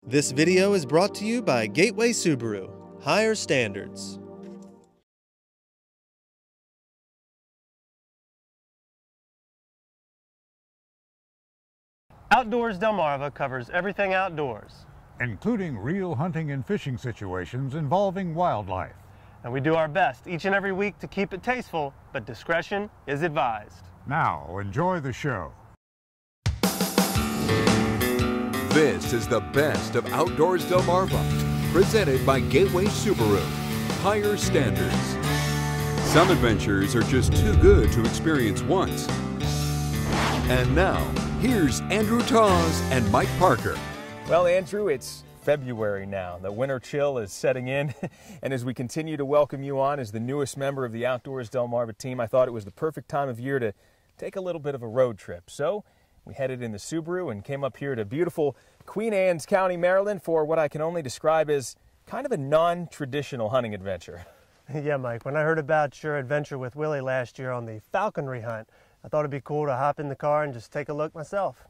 This video is brought to you by Gateway Subaru. Higher standards. Outdoors Delmarva covers everything outdoors, including real hunting and fishing situations involving wildlife. and we do our best each and every week to keep it tasteful, but discretion is advised. Now, enjoy the show. This is the best of Outdoors Delmarva, presented by Gateway Subaru. Higher standards. Some adventures are just too good to experience once. And now, here's Andrew Tawes and Mike Parker. Well, Andrew, it's February now. The winter chill is setting in, and as we continue to welcome you on as the newest member of the Outdoors Delmarva team, I thought it was the perfect time of year to take a little bit of a road trip. So we headed in the Subaru and came up here to beautiful Queen Anne's County, Maryland for what I can only describe as kind of a non-traditional hunting adventure. Yeah, Mike, when I heard about your adventure with Willie last year on the falconry hunt, I thought it'd be cool to hop in the car and just take a look myself.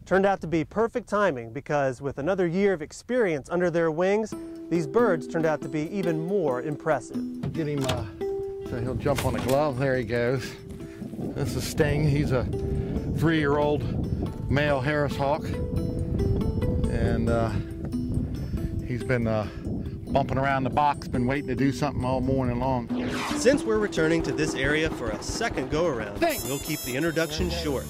Turned out to be perfect timing because with another year of experience under their wings, these birds turned out to be even more impressive. Get him so he'll jump on a glove. There he goes. This is Sting. He's a 3-year-old male Harris hawk, and he's been bumping around the box, been waiting to do something all morning long. Since we're returning to this area for a second go-around, we'll keep the introduction short.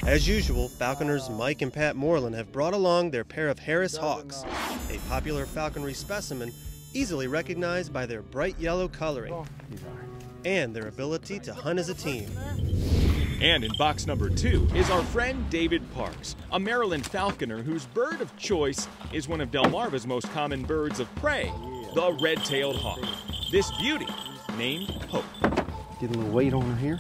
As usual, falconers Mike and Pat Moreland have brought along their pair of Harris hawks, a popular falconry specimen easily recognized by their bright yellow coloring and their ability to hunt as a team. And in box number 2 is our friend David Parks, a Maryland falconer whose bird of choice is one of Delmarva's most common birds of prey, the red-tailed hawk. This beauty, named Hope. Get a little weight on her here.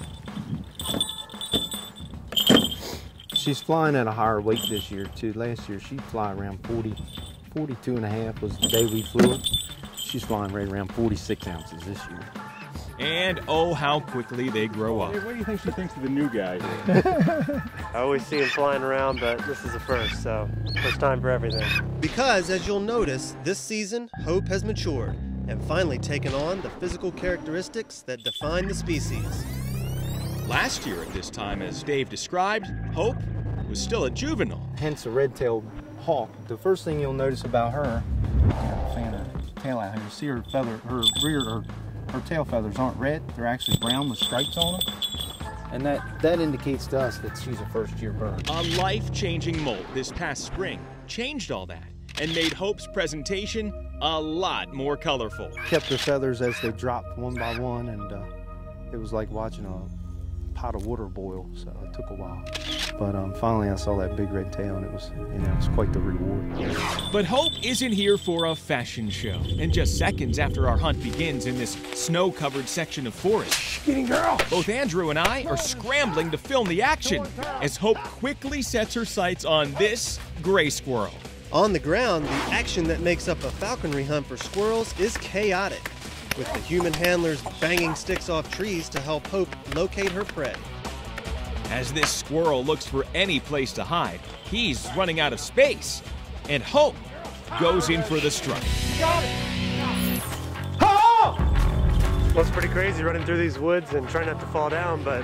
She's flying at a higher weight this year too. Last year she'd fly around 42 and a half was the day we flew her. She's flying right around 46 ounces this year. And oh, how quickly they grow up. Hey, what do you think she thinks of the new guy? I always see him flying around, but this is the first, so first time for everything. Because, as you'll notice, this season, Hope has matured and finally taken on the physical characteristics that define the species. Last year at this time, as Dave described, Hope was still a juvenile. Hence a red-tailed hawk. The first thing you'll notice about her, fan her tail out here, you see her feather, her rear, her tail feathers aren't red, they're actually brown with stripes on them. And that indicates to us that she's a first-year bird. A life-changing molt this past spring changed all that and made Hope's presentation a lot more colorful. Kept her feathers as they dropped one by one, and it was like watching a pot of water boil, so it took a while. But finally I saw that big red tail, and it was, it's quite the reward. But Hope isn't here for a fashion show. And just seconds after our hunt begins in this snow-covered section of forest, both Andrew and I are scrambling to film the action as Hope quickly sets her sights on this gray squirrel. On the ground, the action that makes up a falconry hunt for squirrels is chaotic, with the human handlers banging sticks off trees to help Hope locate her prey. As this squirrel looks for any place to hide, he's running out of space, and Hope goes in for the strike. Well, it's pretty crazy running through these woods and trying not to fall down, but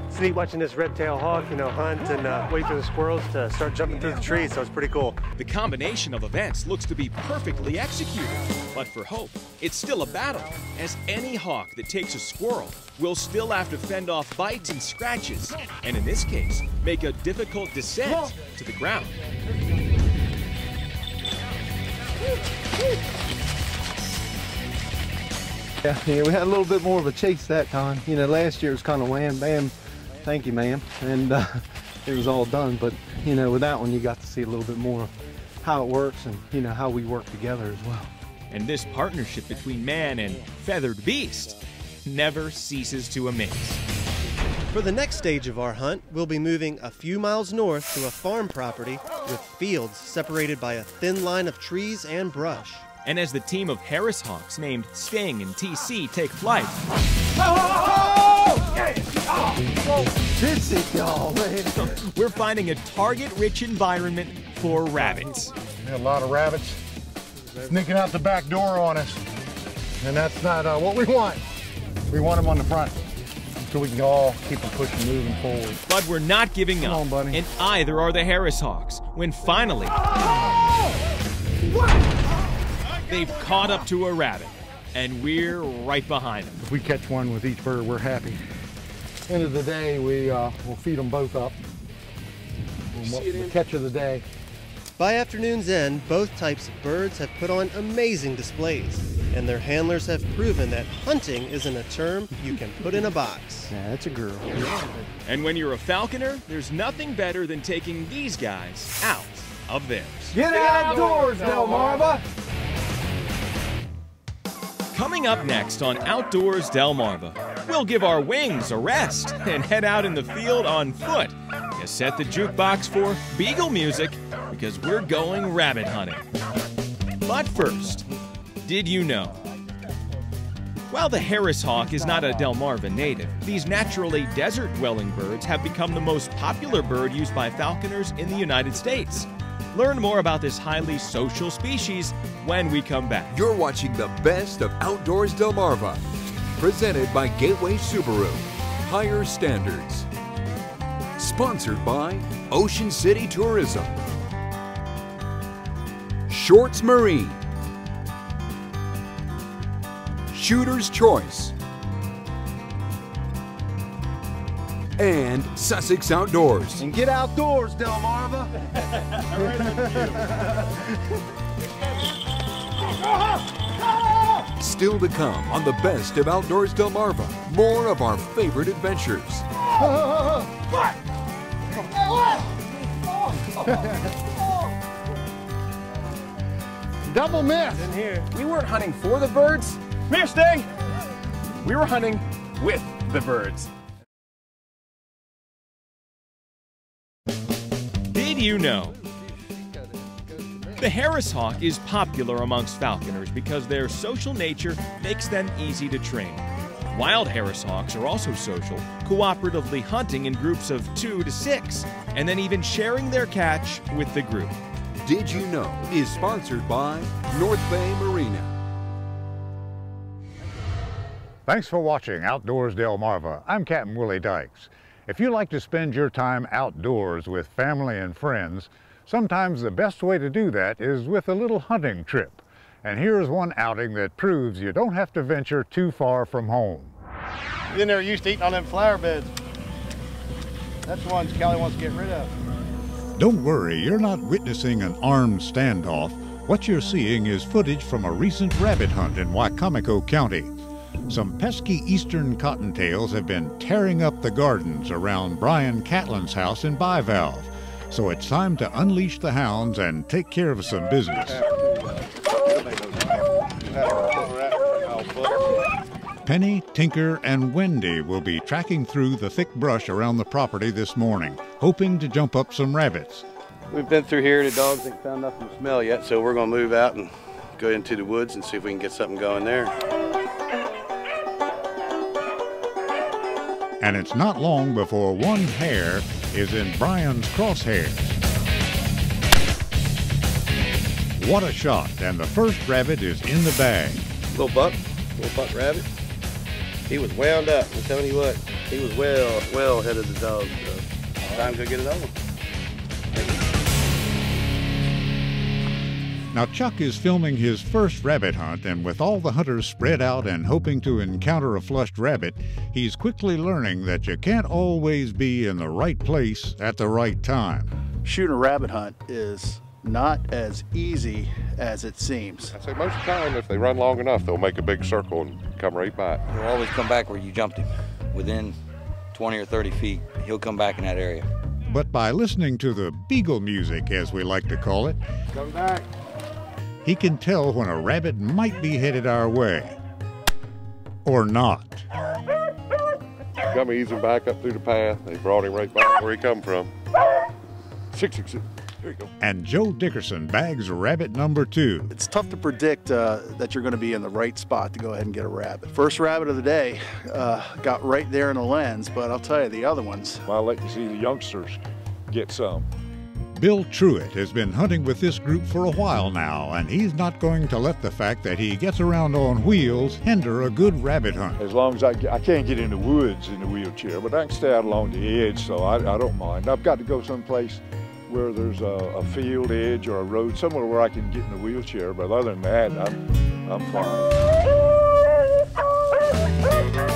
it's neat watching this red-tailed hawk, hunt and wait for the squirrels to start jumping through the trees, so it's pretty cool. The combination of events looks to be perfectly executed, but for Hope, it's still a battle, as any hawk that takes a squirrel will still have to fend off bites and scratches, and in this case, make a difficult descent to the ground. Yeah, we had a little bit more of a chase that time. Last year it was kind of wham, bam, thank you, ma'am, and it was all done. But, with that one, you got to see a little bit more of how it works and, how we work together as well. And this partnership between man and feathered beast never ceases to amaze. For the next stage of our hunt, we'll be moving a few miles north to a farm property with fields separated by a thin line of trees and brush. And as the team of Harris hawks named Sting and TC take flight, we're finding a target-rich environment for rabbits. We had a lot of rabbits sneaking out the back door on us, and that's not what we want. We want them on the front so we can all keep them pushing, moving forward. But we're not giving up, on, buddy. and either are the Harris Hawks, when finally they've caught up to a rabbit, and we're right behind them. If we catch one with each bird, we're happy. End of the day, we'll feed them both up. The catch of the day. By afternoon's end, both types of birds have put on amazing displays, and their handlers have proven that hunting isn't a term you can put in a box. Yeah, that's a girl. And when you're a falconer, there's nothing better than taking these guys out of theirs. Get outdoors, Delmarva! Coming up next on Outdoors Delmarva, we'll give our wings a rest and head out in the field on foot to set the jukebox for beagle music because we're going rabbit hunting. But first, did you know? While the Harris hawk is not a Delmarva native, these naturally desert-dwelling birds have become the most popular bird used by falconers in the United States. Learn more about this highly social species when we come back. You're watching the best of Outdoors Delmarva, presented by Gateway Subaru, Higher Standards. Sponsored by Ocean City Tourism, Shorts Marine, Shooter's Choice, and Sussex Outdoors. And get outdoors, Delmarva! Still to come on the best of Outdoors Delmarva, more of our favorite adventures. Double miss! We weren't hunting for the birds. Come here, Sting. We were hunting with the birds. Did you know? The Harris hawk is popular amongst falconers because their social nature makes them easy to train. Wild Harris hawks are also social, cooperatively hunting in groups of 2 to 6, and then even sharing their catch with the group. Did You Know is sponsored by North Bay Marina. Thanks for watching Outdoors Delmarva. I'm Captain Willie Dykes. If you like to spend your time outdoors with family and friends, sometimes the best way to do that is with a little hunting trip. And here's one outing that proves you don't have to venture too far from home. Then they're used to eating on them flower beds. That's the ones Kelly wants to get rid of. Don't worry, you're not witnessing an armed standoff. What you're seeing is footage from a recent rabbit hunt in Wicomico County. Some pesky eastern cottontails have been tearing up the gardens around Brian Catlin's house in Bivalve. So it's time to unleash the hounds and take care of some business. Penny, Tinker, and Wendy will be tracking through the thick brush around the property this morning, hoping to jump up some rabbits. We've been through here, the dogs ain't found nothing to smell yet, so we're gonna move out and go into the woods and see if we can get something going there. And it's not long before one hare is in Brian's crosshairs. What a shot, and the first rabbit is in the bag. Little buck rabbit. He was wound up. I'm telling you what, he was well ahead of the dogs. So time to go get another one. Now Chuck is filming his first rabbit hunt, and with all the hunters spread out and hoping to encounter a flushed rabbit, he's quickly learning that you can't always be in the right place at the right time. Shooting a rabbit hunt is not as easy as it seems. I say most of the time, if they run long enough, they'll make a big circle and come right back. He'll always come back where you jumped him, within 20 or 30 feet. He'll come back in that area. But by listening to the beagle music, as we like to call it, Come back. he can tell when a rabbit might be headed our way, or not. Come easing back up through the path. They brought him right back where he come from. 666. There you go. And Joe Dickerson bags rabbit number 2. It's tough to predict that you're going to be in the right spot to go ahead and get a rabbit. First rabbit of the day got right there in the lens, but I'll tell you, the other ones. I'll let you see the youngsters get some. Bill Truitt has been hunting with this group for a while now, and he's not going to let the fact that he gets around on wheels hinder a good rabbit hunt. As long as I can't get in the woods in the wheelchair, but I can stay out along the edge, so I don't mind. I've got to go someplace where there's a field edge or a road, somewhere where I can get in the wheelchair, but other than that, I'm fine.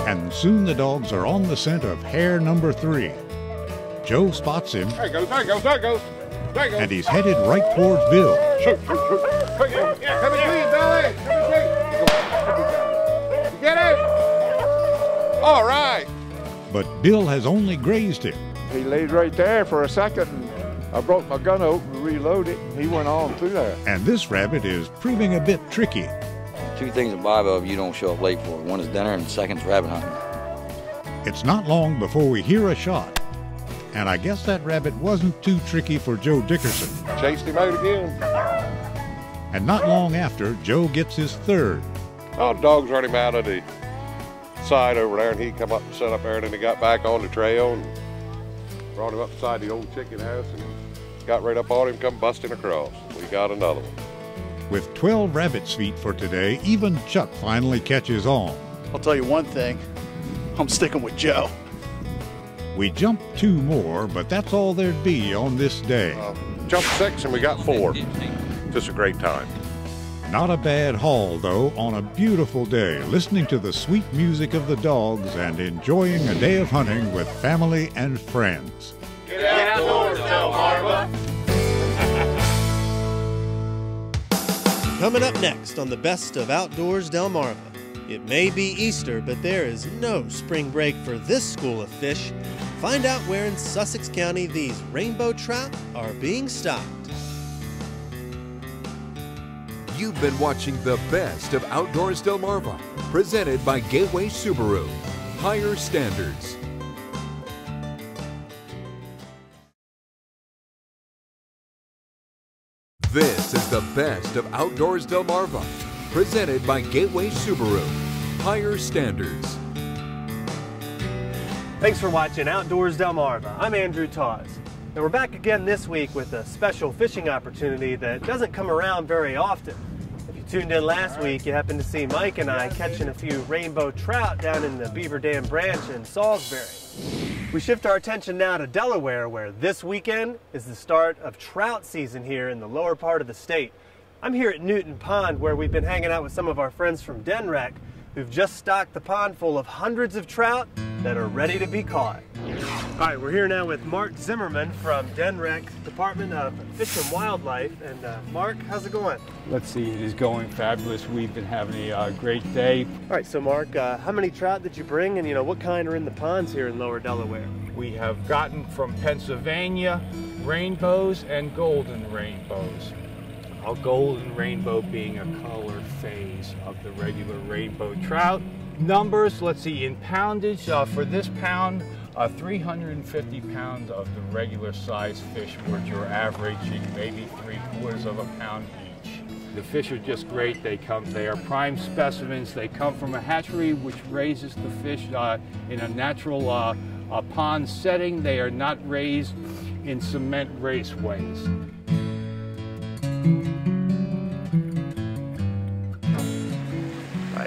And soon the dogs are on the scent of hare number 3. Joe spots him. There he goes, there he goes, there he goes. There he goes. And he's headed right towards Bill. Shoot, shoot, shoot. Yeah, come and clean, Billy. Come and clean. Get it. All right. But Bill has only grazed him. He laid right there for a second, and I broke my gun open and reloaded it. He went on through there. And this rabbit is proving a bit tricky. 2 things in Bible you don't show up late for. One is dinner and the second is rabbit hunting. It's not long before we hear a shot. And I guess that rabbit wasn't too tricky for Joe Dickerson. Chased him out again. And not long after, Joe gets his 3rd. Oh, the dogs run him out of the side over there, and he come up and set up there, and then he got back on the trail and brought him up beside the old chicken house and got right up on him, come busting across. We got another one. With 12 rabbit's feet for today, even Chuck finally catches on. I'll tell you one thing, I'm sticking with Joe. We jumped 2 more, but that's all there'd be on this day. Jumped 6 and we got 4. Just a great time. Not a bad haul, though, on a beautiful day, listening to the sweet music of the dogs and enjoying a day of hunting with family and friends. Get outdoors, Delmarva! Coming up next on the best of Outdoors Delmarva. It may be Easter, but there is no spring break for this school of fish. Find out where in Sussex County these rainbow trout are being stocked. You've been watching the best of Outdoors Delmarva, presented by Gateway Subaru. Higher standards. This is the best of Outdoors Delmarva, presented by Gateway Subaru. Higher standards. Thanks for watching Outdoors Delmarva. I'm Andrew Tawes. And we're back again this week with a special fishing opportunity that doesn't come around very often. If you tuned in last week, you happened to see Mike and I catching a few rainbow trout down in the Beaver Dam Branch in Salisbury. We shift our attention now to Delaware, where this weekend is the start of trout season here in the lower part of the state. I'm here at Newton Pond, where we've been hanging out with some of our friends from Denrec, who've just stocked the pond full of hundreds of trout that are ready to be caught. All right, we're here now with Mark Zimmerman from Denrec Department of Fish and Wildlife. And Mark, how's it going? Let's see, it is going fabulous. We've been having a great day. All right, so Mark, how many trout did you bring, and what kind are in the ponds here in lower Delaware? We have gotten from Pennsylvania rainbows and golden rainbows. A golden rainbow being a color phase of the regular rainbow trout. Numbers, let's see, in poundage, for this pound, 350 pounds of the regular size fish, which are averaging maybe 3/4 of a pound each. The fish are just great. They are prime specimens. They come from a hatchery which raises the fish in a natural pond setting. They are not raised in cement raceways.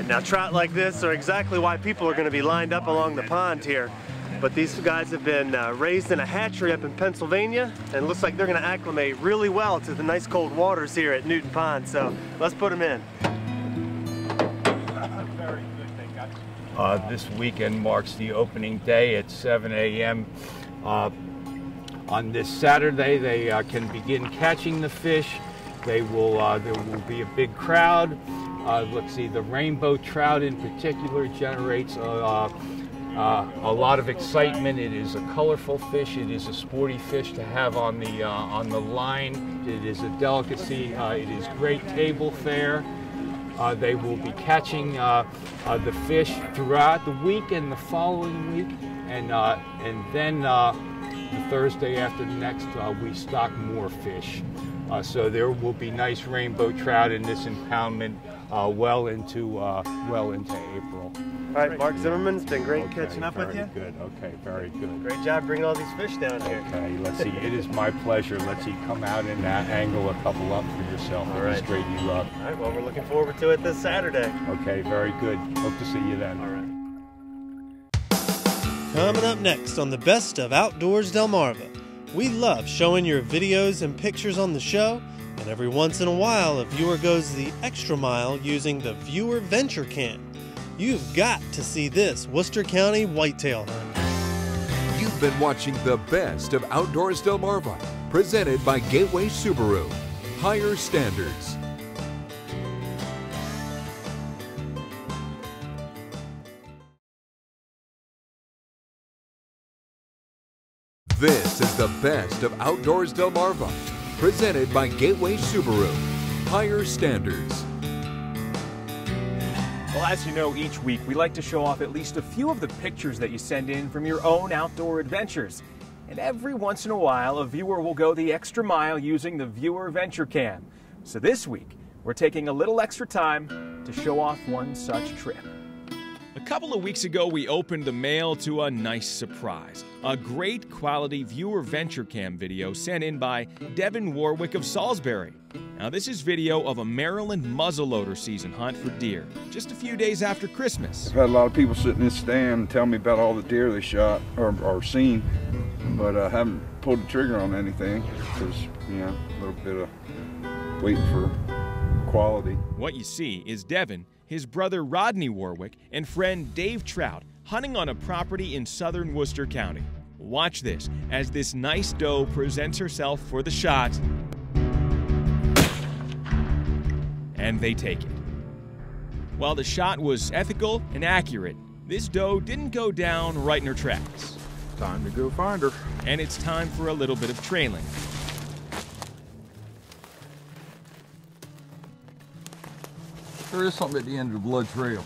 Now, trout like this are exactly why people are going to be lined up along the pond here. But these guys have been raised in a hatchery up in Pennsylvania, and it looks like they're going to acclimate really well to the nice cold waters here at Newton Pond. So let's put them in. Very good. This weekend marks the opening day at 7 a.m. On this Saturday, they can begin catching the fish. There will be a big crowd. Let's see, the rainbow trout in particular generates a lot of excitement. It is a colorful fish. It is a sporty fish to have on the line. It is a delicacy. It is great table fare. They will be catching the fish throughout the week and the following week, and then the Thursday after the next, we stock more fish. So there will be nice rainbow trout in this impoundment well into April. All right, Mark Zimmerman, it's been great catching up with you. Very good. Okay, very good. Great job bringing all these fish down here. Okay, let's see. It is my pleasure. Let's see. Come out and angle a couple up for yourself. All It was right. great. You All right, well, we're looking forward to it this Saturday. Okay, very good. Hope to see you then. All right. Coming up next on the Best of Outdoors Delmarva, we love showing your videos and pictures on the show, and every once in a while, a viewer goes the extra mile using the Viewer Venture Cam. You've got to see this Worcester County whitetail hunt. You've been watching the best of Outdoors Delmarva, presented by Gateway Subaru. Higher standards. This is the best of Outdoors Delmarva, presented by Gateway Subaru. Higher standards. Well, as you know, each week we like to show off at least a few of the pictures that you send in from your own outdoor adventures. And every once in a while, a viewer will go the extra mile using the Viewer Venture Cam. So this week, we're taking a little extra time to show off one such trip. A couple of weeks ago, we opened the mail to a nice surprise. A great quality Viewer Venture Cam video sent in by Devin Warwick of Salisbury. Now, this is video of a Maryland muzzleloader season hunt for deer, just a few days after Christmas. I've had a lot of people sit in this stand and tell me about all the deer they shot or seen, but I haven't pulled the trigger on anything because, you know, a little bit of waiting for quality. What you see is Devin, his brother Rodney Warwick, and friend Dave Trout hunting on a property in southern Worcester County. Watch this as this nice doe presents herself for the shot, and they take it. While the shot was ethical and accurate, this doe didn't go down right in her tracks. Time to go find her. And it's time for a little bit of trailing. There is something at the end of the blood trail.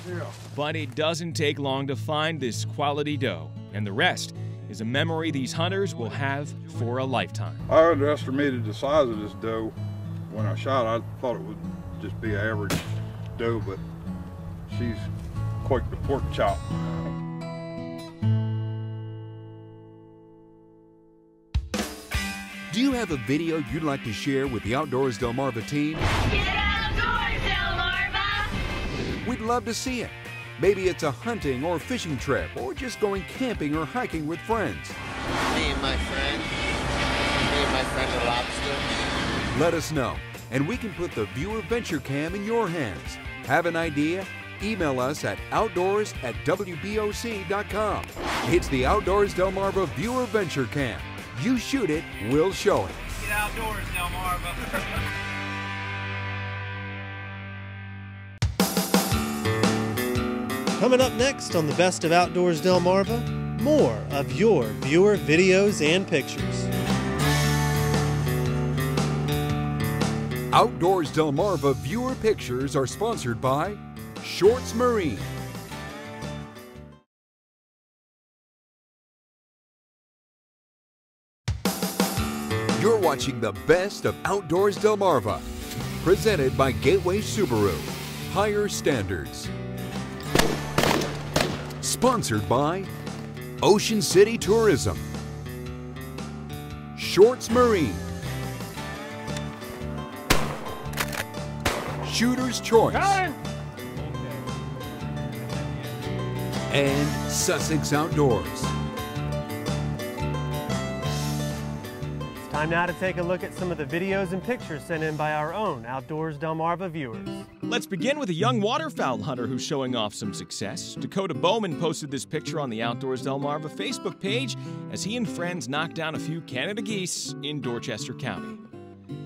Yeah. But it doesn't take long to find this quality doe, and the rest is a memory these hunters will have for a lifetime. I underestimated the size of this doe. When I shot, I thought it would just be an average doe, but she's quite the pork chop. Do you have a video you'd like to share with the Outdoors Delmarva team? Get outdoors, Delmarva! We'd love to see it. Maybe it's a hunting or fishing trip, or just going camping or hiking with friends. Me and my friend the lobster. Let us know, and we can put the Viewer Venture Cam in your hands. Have an idea? Email us at outdoors@wboc.com. It's the Outdoors Delmarva Viewer Venture Cam. You shoot it, we'll show it. Get outdoors, Delmarva. Coming up next on the Best of Outdoors Delmarva, more of your viewer videos and pictures. Outdoors Delmarva viewer pictures are sponsored by Shorts Marine. You're watching the best of Outdoors Delmarva, presented by Gateway Subaru. Higher standards. Sponsored by Ocean City Tourism, Shorts Marine, Shooter's Choice, and Sussex Outdoors. It's time now to take a look at some of the videos and pictures sent in by our own Outdoors Delmarva viewers. Let's begin with a young waterfowl hunter who's showing off some success. Dakota Bowman posted this picture on the Outdoors Delmarva Facebook page as he and friends knocked down a few Canada geese in Dorchester County.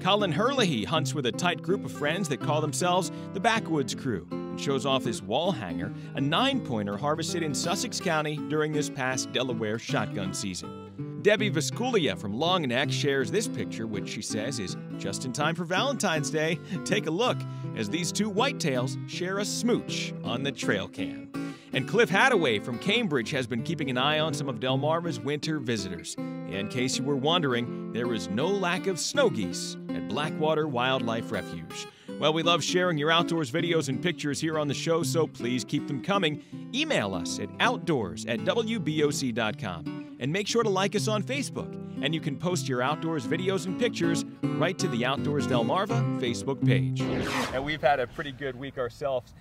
Colin Herlihy hunts with a tight group of friends that call themselves the Backwoods Crew and shows off his wall hanger, a 9-pointer harvested in Sussex County during this past Delaware shotgun season. Debbie Visculia from Long Neck shares this picture, which she says is just in time for Valentine's Day. Take a look as these two whitetails share a smooch on the trail cam. And Cliff Hadaway from Cambridge has been keeping an eye on some of Delmarva's winter visitors. In case you were wondering, there is no lack of snow geese at Blackwater Wildlife Refuge. Well, we love sharing your outdoors videos and pictures here on the show, so please keep them coming. Email us at outdoors@wboc.com. And make sure to like us on Facebook. And you can post your outdoors videos and pictures right to the Outdoors Delmarva Facebook page. And we've had a pretty good week ourselves,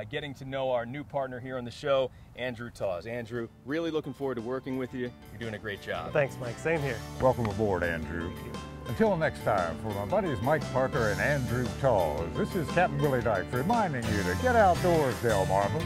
getting to know our new partner here on the show, Andrew Taws. Andrew, really looking forward to working with you. You're doing a great job. Thanks, Mike. Same here. Welcome aboard, Andrew. Until next time, for my buddies Mike Parker and Andrew Taws, this is Captain Willie Dykes reminding you to get outdoors, Delmarva.